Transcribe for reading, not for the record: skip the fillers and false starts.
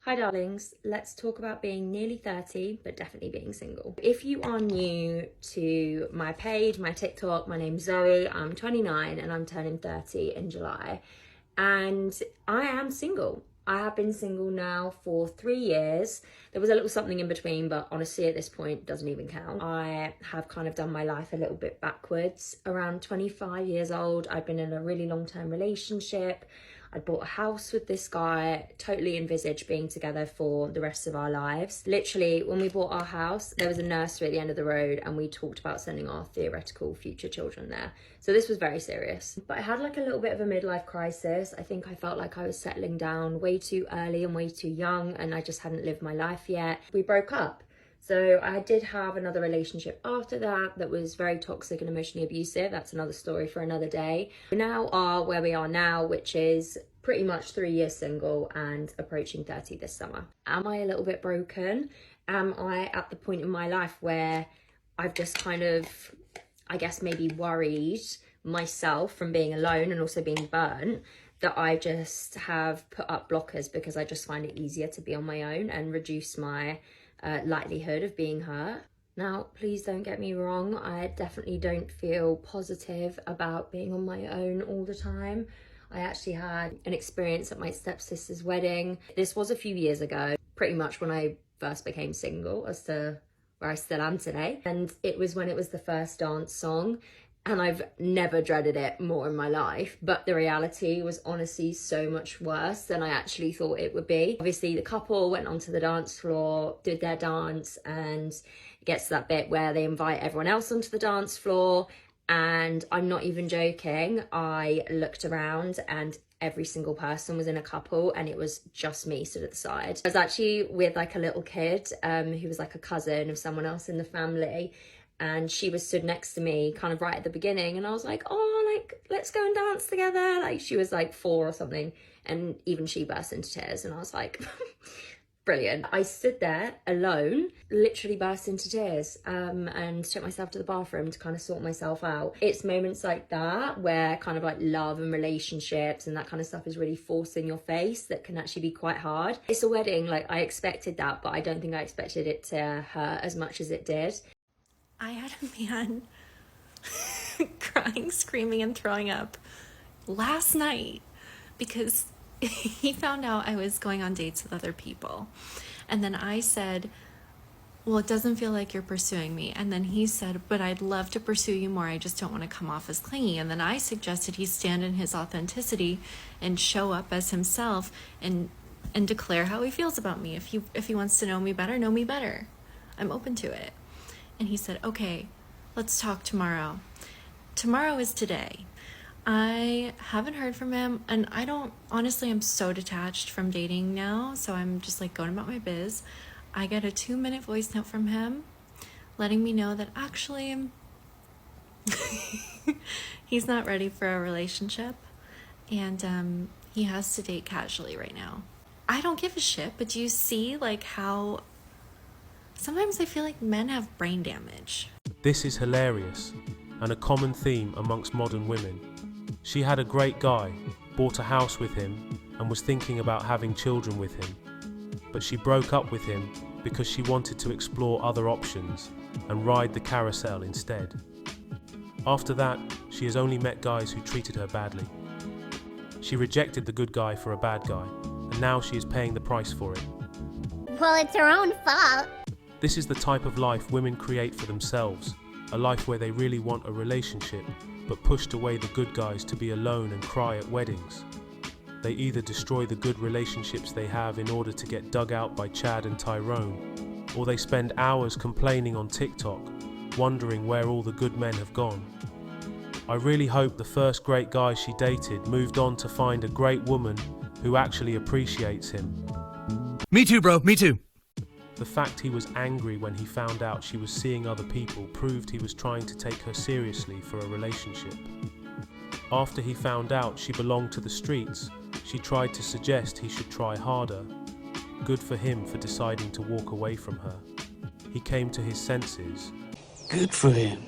Hi darlings, let's talk about being nearly 30, but definitely being single. If you are new to my page, my TikTok, my name's Zoe, I'm 29 and I'm turning 30 in July. And I am single. I have been single now for 3 years. There was a little something in between, but honestly at this point doesn't even count. I have kind of done my life a little bit backwards. Around 25 years old, I've been in a really long-term relationship. I bought a house with this guy, totally envisaged being together for the rest of our lives. Literally, when we bought our house, there was a nursery at the end of the road and we talked about sending our theoretical future children there. So this was very serious. But I had like a little bit of a midlife crisis. I think I felt like I was settling down way too early and way too young and I just hadn't lived my life yet. We broke up. So I did have another relationship after that was very toxic and emotionally abusive. That's another story for another day. We now are where we are now, which is pretty much 3 years single and approaching 30 this summer. Am I a little bit broken? Am I at the point in my life where I've just kind of, I guess maybe worried myself from being alone and also being burnt, that I just have put up blockers because I just find it easier to be on my own and reduce my likelihood of being hurt? Now, please don't get me wrong. I definitely don't feel positive about being on my own all the time. I actually had an experience at my stepsister's wedding. This was a few years ago, pretty much when I first became single as to where I still am today. And it was when it was the first dance song. And I've never dreaded it more in my life, but the reality was honestly so much worse than I actually thought it would be. Obviously, the couple went onto the dance floor, did their dance, and it gets to that bit where they invite everyone else onto the dance floor. And I'm not even joking, I looked around and every single person was in a couple and it was just me stood at the side. I was actually with like a little kid who was like a cousin of someone else in the family. And she was stood next to me kind of right at the beginning. And I was like, oh, like, let's go and dance together. Like she was like 4 or something. And even she burst into tears. And I was like, brilliant. I stood there alone, literally burst into tears and took myself to the bathroom to kind of sort myself out. It's moments like that where kind of like love and relationships and that kind of stuff is really forced in your face that can actually be quite hard. It's a wedding. Like I expected that, but I don't think I expected it to hurt as much as it did. I had a man crying, screaming, and throwing up last night because he found out I was going on dates with other people. And then I said, well, it doesn't feel like you're pursuing me. And then he said, but I'd love to pursue you more. I just don't want to come off as clingy. And then I suggested he stand in his authenticity and show up as himself and declare how he feels about me. If he wants to know me better. I'm open to it. And he said, okay, let's talk tomorrow. Tomorrow is today. I haven't heard from him, and honestly, I'm so detached from dating now, so I'm just like going about my biz. I get a 2-minute voice note from him letting me know that actually he's not ready for a relationship, and he has to date casually right now. I don't give a shit, but do you see like how sometimes I feel like men have brain damage? This is hilarious and a common theme amongst modern women. She had a great guy, bought a house with him and was thinking about having children with him. But she broke up with him because she wanted to explore other options and ride the carousel instead. After that, she has only met guys who treated her badly. She rejected the good guy for a bad guy, and now she is paying the price for it. Well, it's her own fault. This is the type of life women create for themselves, a life where they really want a relationship, but pushed away the good guys to be alone and cry at weddings. They either destroy the good relationships they have in order to get dug out by Chad and Tyrone, or they spend hours complaining on TikTok, wondering where all the good men have gone. I really hope the first great guy she dated moved on to find a great woman who actually appreciates him. Me too, bro, me too. The fact he was angry when he found out she was seeing other people proved he was trying to take her seriously for a relationship. After he found out she belonged to the streets, she tried to suggest he should try harder. Good for him for deciding to walk away from her. He came to his senses. Good for him.